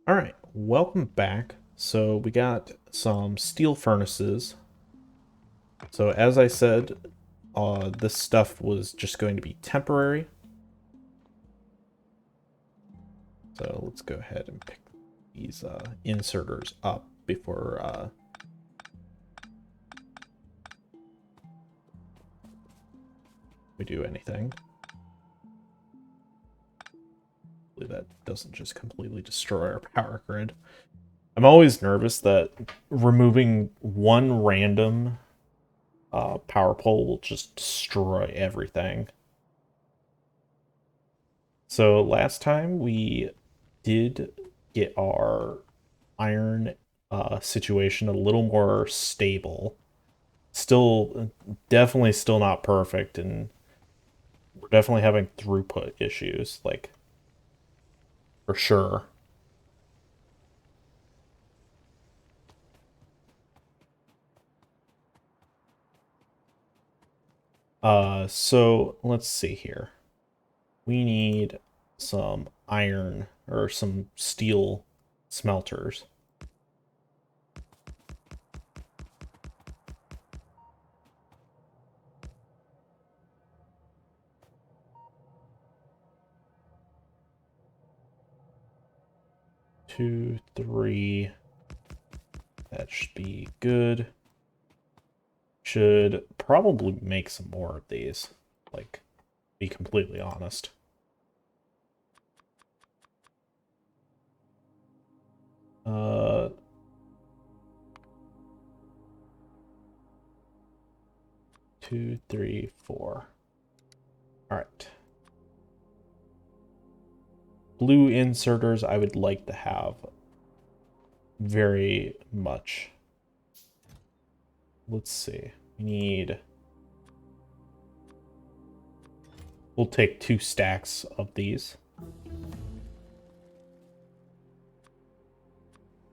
Alright, welcome back. So we got some steel furnaces. So as I said, this stuff was just going to be temporary. So let's go ahead and pick these inserters up before we do anything. Hopefully that doesn't just completely destroy our power grid. I'm always nervous that removing one random power pole will just destroy everything. So last time we did get our iron situation a little more stable. Still, definitely still not perfect, and we're definitely having throughput issues, like, for sure. So let's see here. We need some iron or some steel smelters. Two, three. That should be good. Should probably make some more of these. Like, be completely honest. Uh, 2, 3, 4. All right. Blue inserters I would like to have very much. Let's see. We need... We'll take 2 stacks of these.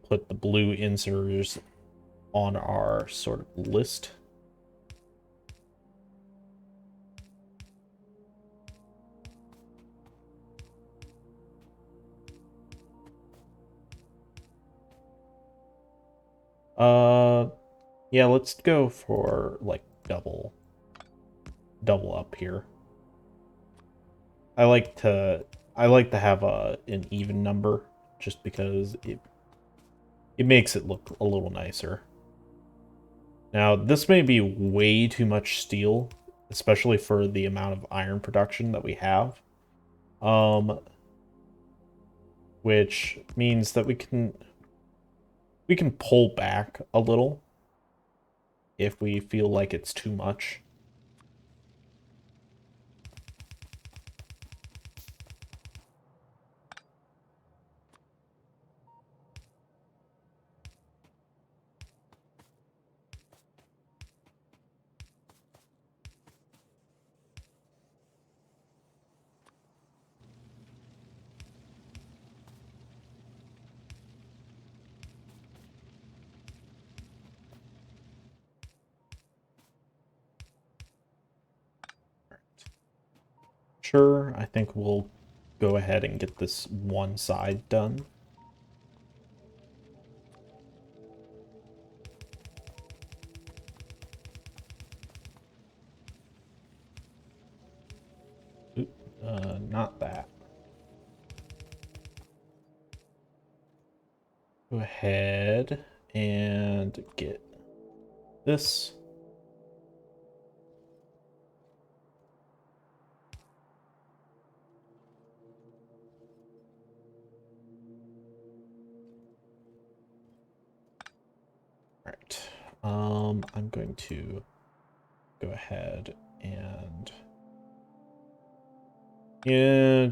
Put the blue inserters on our sort of list. Uh, yeah, let's go for like double up here. I like to have an even number just because it makes it look a little nicer. Now, this may be way too much steel, especially for the amount of iron production that we have. Um, which means that we can pull back a little if we feel like it's too much. Sure, I think we'll go ahead and get this one side done. Oop, not that. Go ahead and get this. All right. I'm going to go ahead and yeah,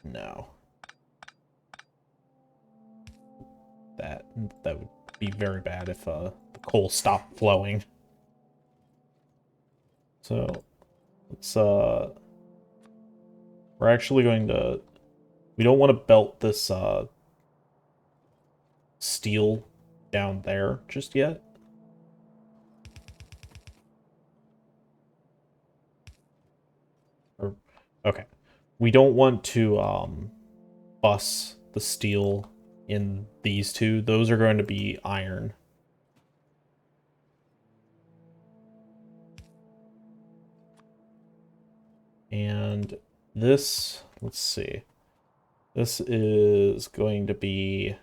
no. That that would be very bad if the coal stopped flowing. So let's we're actually going to we don't want to belt this steel down there just yet. Or okay. We don't want to bus the steel in these two, those are going to be iron. And this, let's see. This is going to be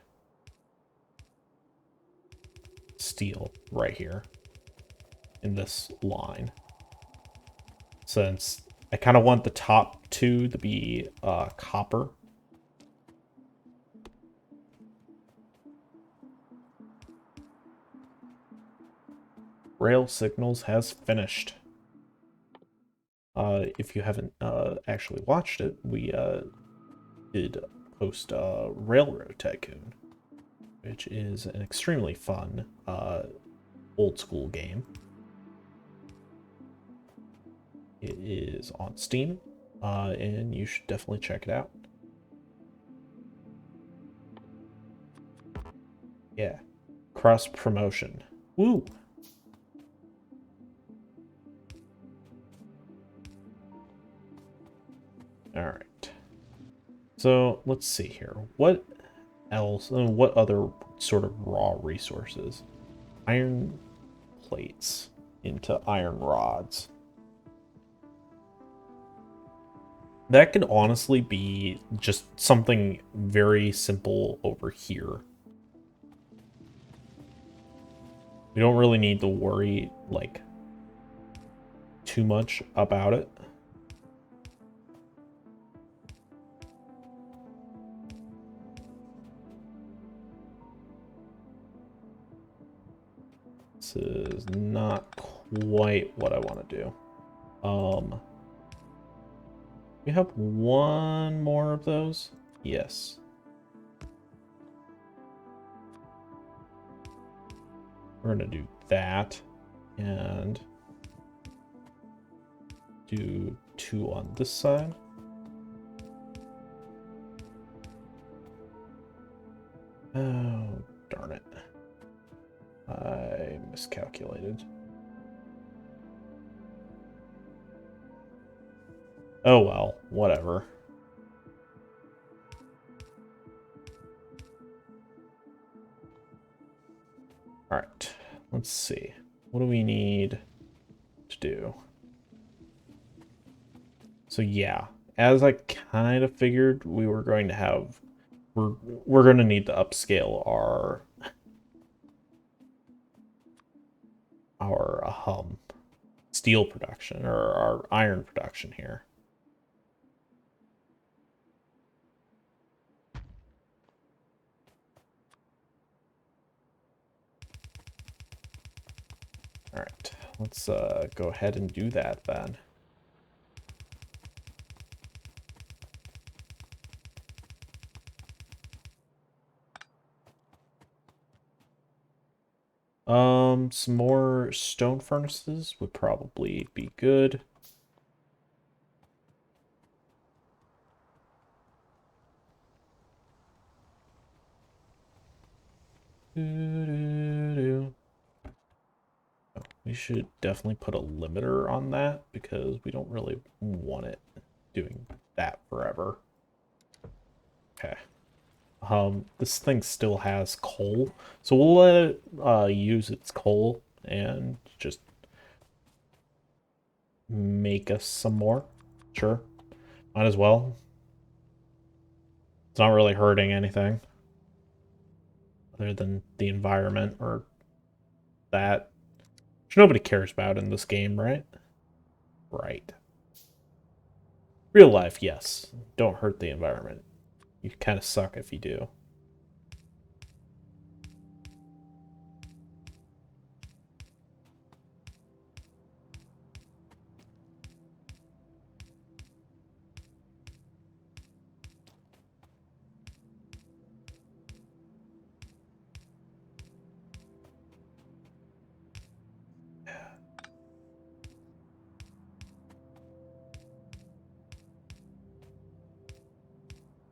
steel right here in this line. Since I kind of want the top two to be copper. Rail signals has finished. If you haven't actually watched it, we did post Railroad Tycoon, which is an extremely fun old school game. It is on Steam, and you should definitely check it out. Yeah, cross promotion. Woo! All right. So let's see here. What else? What other sort of raw resources? Iron plates into iron rods. That could honestly be just something very simple over here. We don't really need to worry, like, too much about it. This is not quite what I want to do. We have one more of those? Yes. We're gonna do that and do 2 on this side. Oh, darn it. I miscalculated. Oh well, whatever. Alright, let's see. What do we need to do? So yeah, as I kind of figured, we were going to have... We're going to need to upscale our steel production, or our iron production here. All right, let's go ahead and do that then. Some more stone furnaces would probably be good. We should definitely put a limiter on that because we don't really want it doing that forever. Okay. This thing still has coal, so we'll let it use its coal and just make us some more. Sure. Might as well. It's not really hurting anything other than the environment or that. Which nobody cares about in this game, right? Right. Real life, yes. Don't hurt the environment. You kind of suck if you do.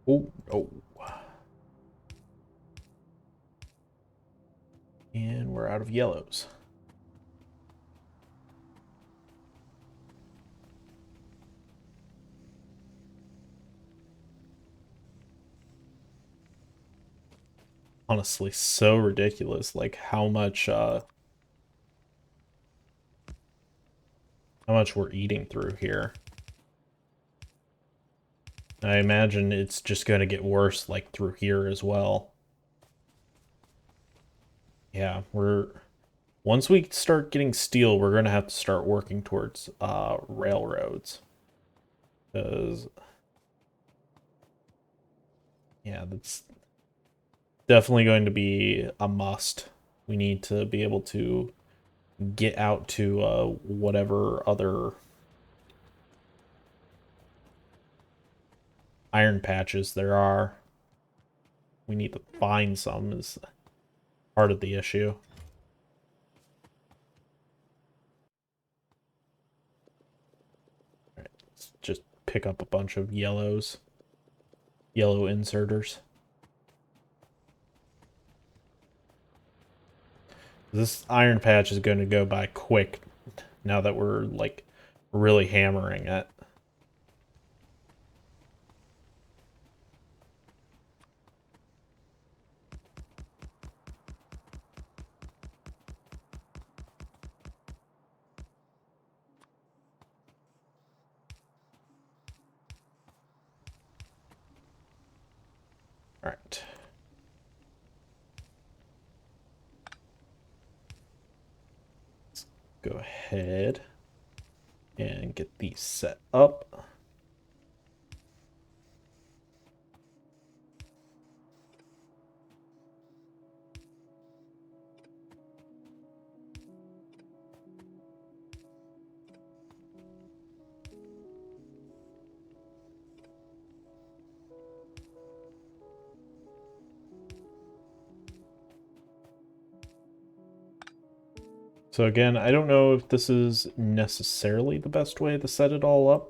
Oh, oh. And we're out of yellows. honestly so ridiculous, like how much we're eating through here. I imagine it's just going to get worse like through here as well. Yeah, once we start getting steel, we're going to have to start working towards railroads. Because yeah, that's definitely going to be a must. We need to be able to get out to whatever other iron patches there are. We need to find some is part of the issue. All right, let's just pick up a bunch of yellow inserters. This iron patch is going to go by quick now that we're like really hammering it. All right. Let's go ahead and get these set up. So again, I don't know if this is necessarily the best way to set it all up,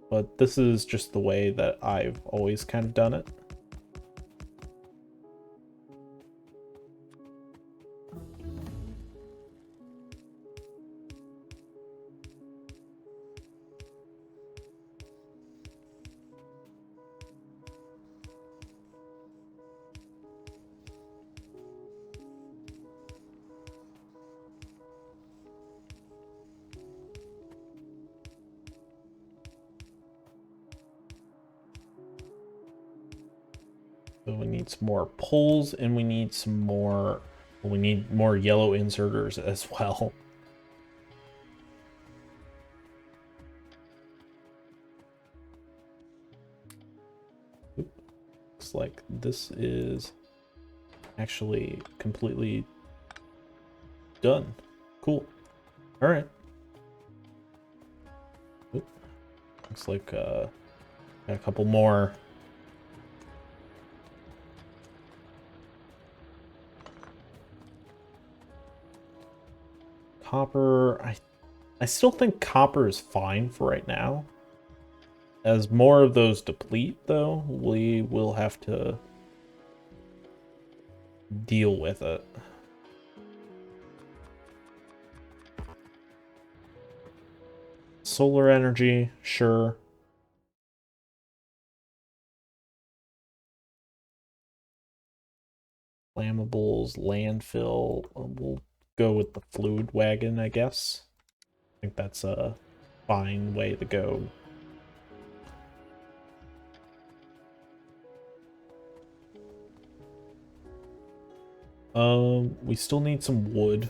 but this is just the way that I've always kind of done it. So we need some more poles and we need some more, well, we need more yellow inserters as well. Looks like this is actually completely done. Cool. All right. Oop. Looks like got a couple more. Copper. I still think copper is fine for right now. As more of those deplete, though, we will have to deal with it. Solar energy, sure. Flammables, landfill. We'll go with the fluid wagon, I guess. I think that's a fine way to go. We still need some wood.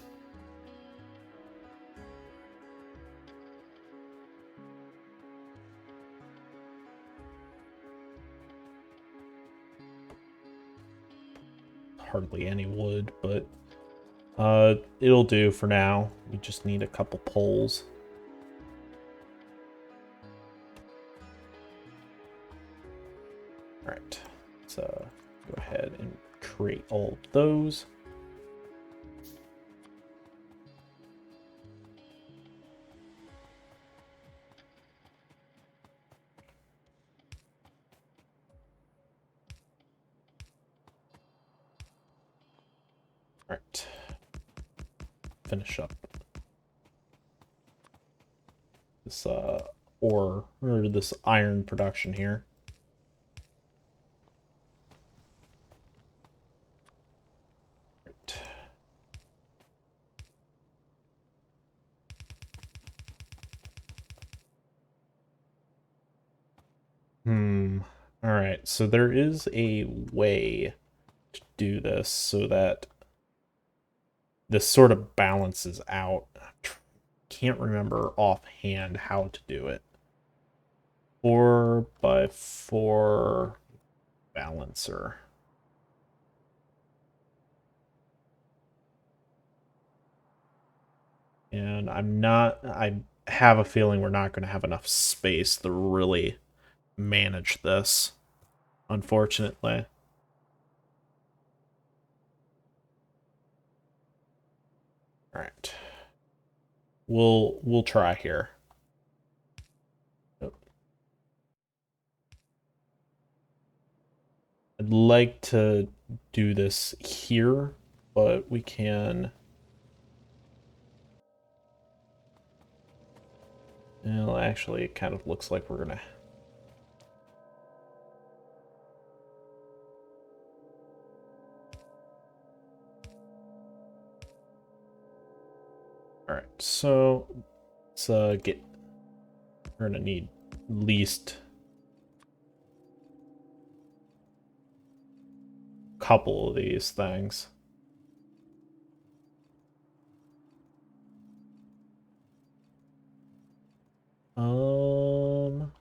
Hardly any wood, but it'll do for now. We just need a couple poles. All right, let's go ahead and create all of those. All right, finish up this ore or this iron production here. right, so there is a way to do this so that this sort of balances out. Can't remember offhand how to do it. 4x4 balancer. And I have a feeling we're not going to have enough space to really manage this, unfortunately. All right. We'll try here. I'd like to do this here, but we can. Well, actually, it kind of looks like we're gonna. All right, so let's get. We're gonna need at least a couple of these things. Um,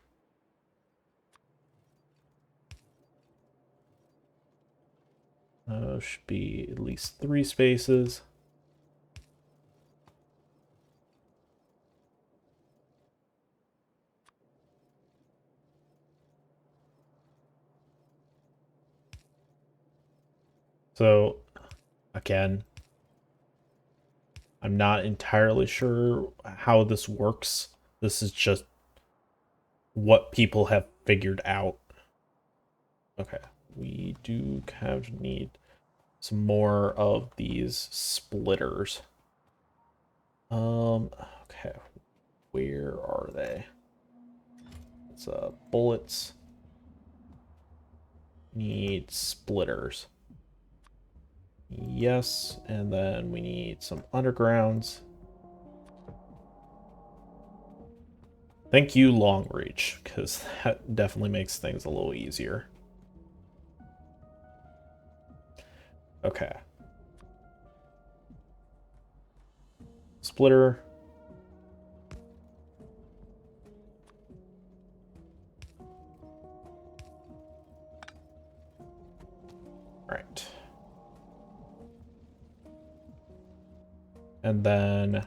should be at least 3 spaces. So, again, I'm not entirely sure how this works. This is just what people have figured out. Okay, we do kind of need some more of these splitters. Okay, where are they? It's bullets. Need splitters. Yes, and then we need some undergrounds. Thank you, long reach, because that definitely makes things a little easier. Okay. Splitter. Right. And then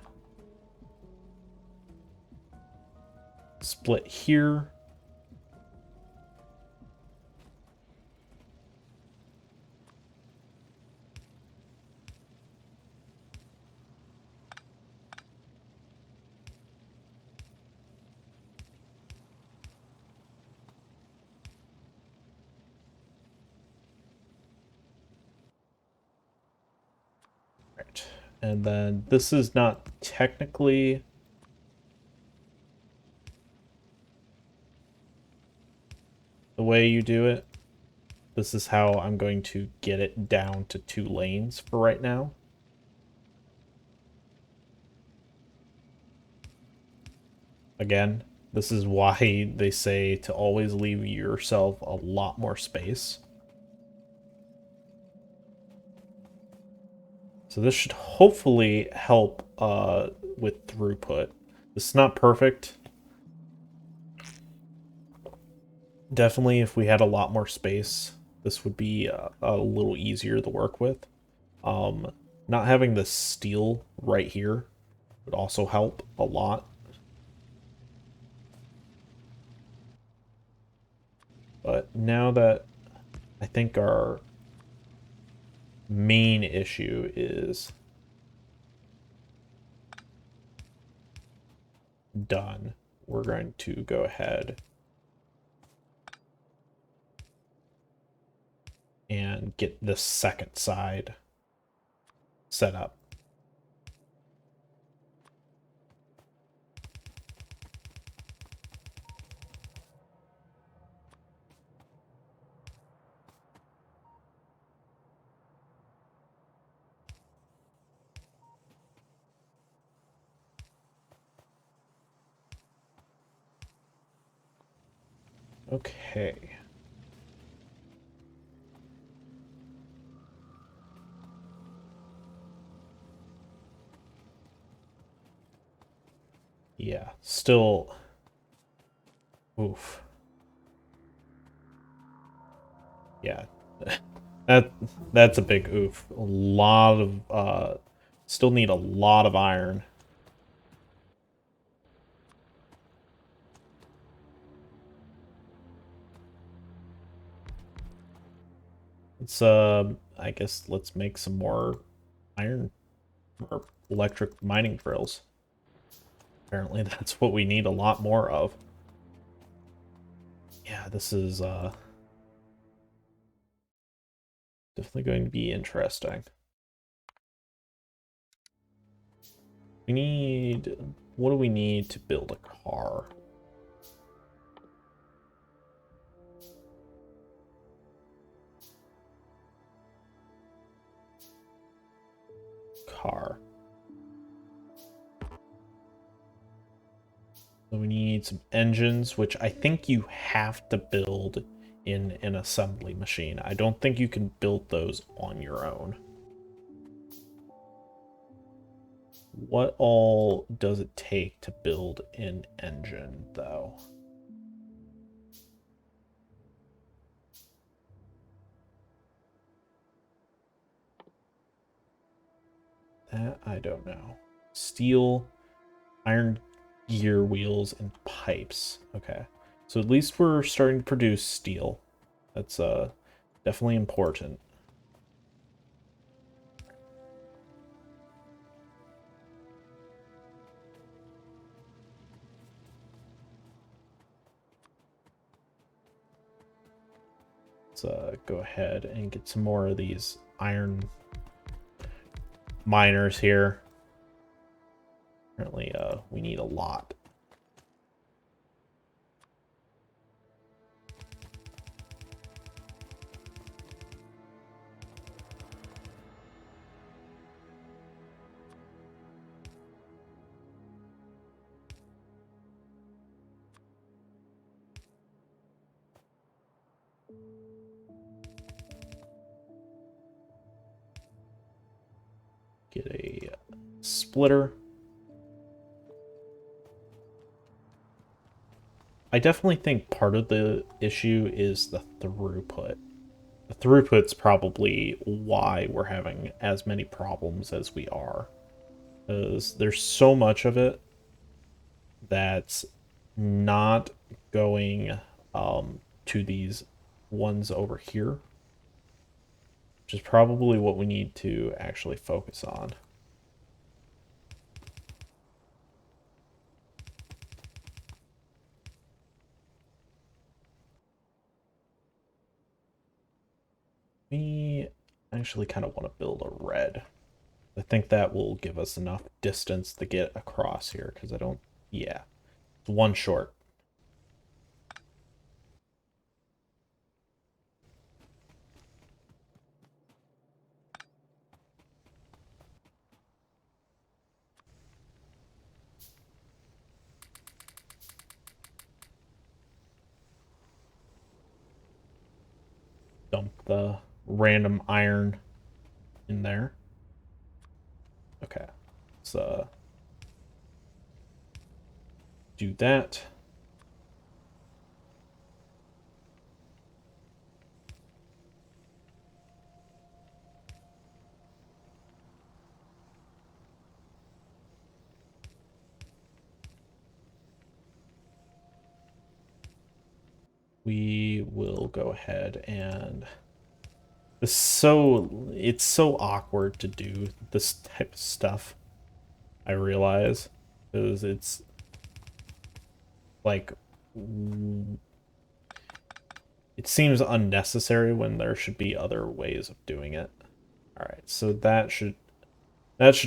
split here. Right. And then this is not technically the way you do it. This is how I'm going to get it down to 2 lanes for right now. Again, this is why they say to always leave yourself a lot more space. So this should hopefully help with throughput. This is not perfect. Definitely, if we had a lot more space, this would be a little easier to work with. Um, Not having the steel right here would also help a lot. But now that I think our main issue is done, we're going to go ahead and get this second side set up. Okay. yeah, still, oof. Yeah, that that's a big oof. A lot of still need a lot of iron. Let's I guess let's make some more iron or electric mining drills. Apparently that's what we need a lot more of. Yeah, this is definitely going to be interesting. We need, what do we need to build a car? Car. So we need some engines, which I think you have to build in an assembly machine. I don't think you can build those on your own. What all does it take to build an engine, though? That I don't know. Steel, iron gear wheels, and pipes. Okay. So at least we're starting to produce steel. That's definitely important. Let's go ahead and get some more of these iron miners here. Apparently, we need a lot. Get a splitter. I definitely think part of the issue is the throughput. The throughput's probably why we're having as many problems as we are. Because there's so much of it that's not going to these ones over here, which is probably what we need to actually focus on. We actually kind of want to build a red. I think that will give us enough distance to get across here, because I don't... Yeah, it's one short. Dump the random iron in there. Okay, let's do that. We will go ahead and... It's so awkward to do this type of stuff, I realize. Because it's like... It seems unnecessary when there should be other ways of doing it. Alright, so that should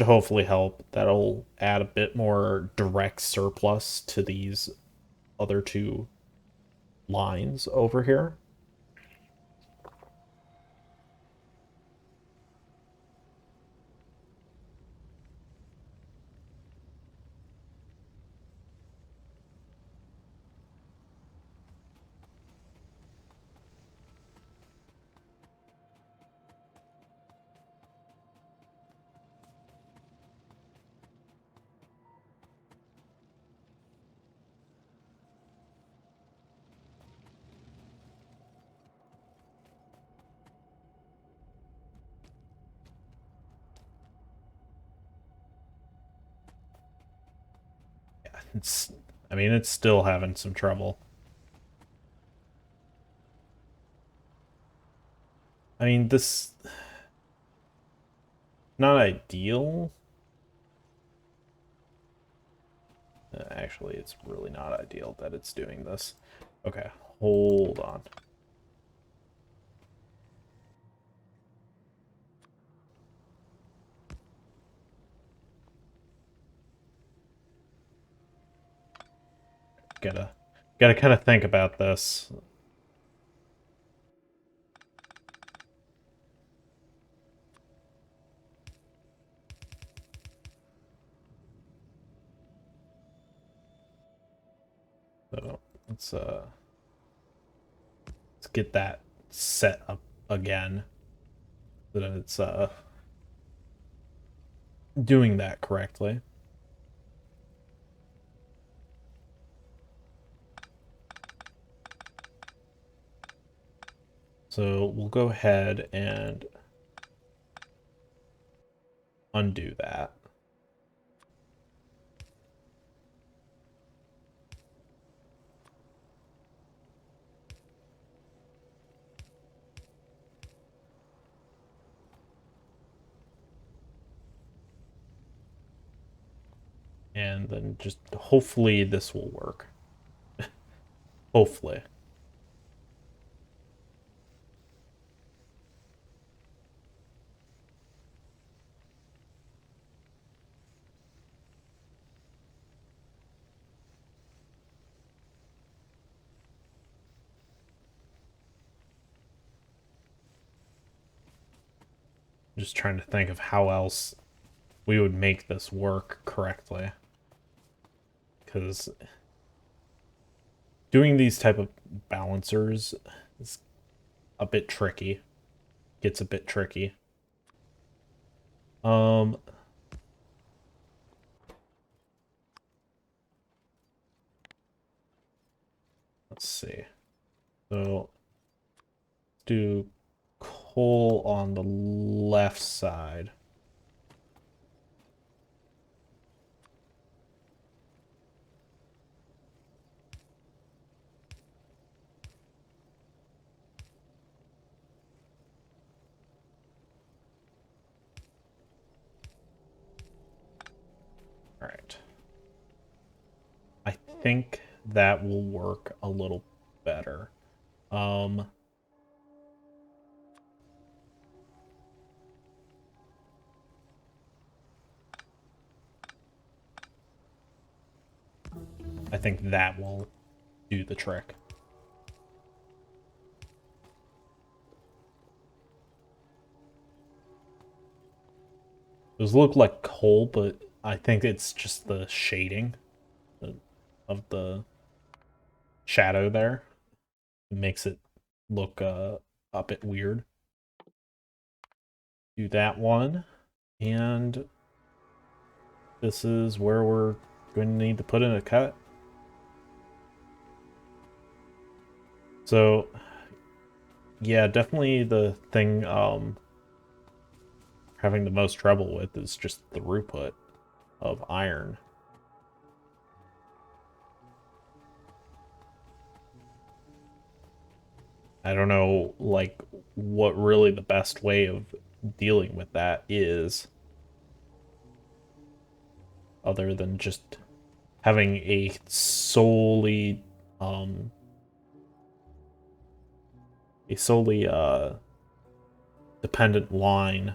hopefully help. That'll add a bit more direct surplus to these other two lines over here. It's, I mean, it's still having some trouble. I mean, this not ideal. Actually, it's really not ideal that it's doing this. Okay, hold on. Gotta kind of think about this. So let's get that set up again so that it's doing that correctly. So we'll go ahead and undo that. And then just hopefully this will work. Hopefully. Just trying to think of how else we would make this work correctly. Because doing these type of balancers is a bit tricky. Gets a bit tricky. Um, let's see. So do coal on the left side. All right. I think that will work a little better. Um, I think that will do the trick. Those look like coal, but I think it's just the shading of the shadow there. It makes it look a bit weird. Do that one, and this is where we're going to need to put in a cut. So, yeah, definitely the thing having the most trouble with is just the throughput of iron. I don't know, like, what really the best way of dealing with that is, other than just having um, a solely dependent line,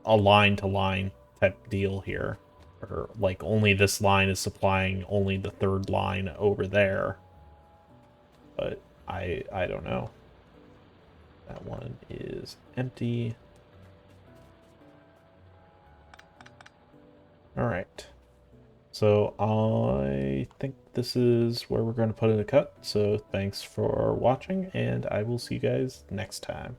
a line to line type deal here, or like only this line is supplying only the third line over there. But I don't know. That one is empty. All right. So I think this is where we're going to put in a cut. So thanks for watching, and I will see you guys next time.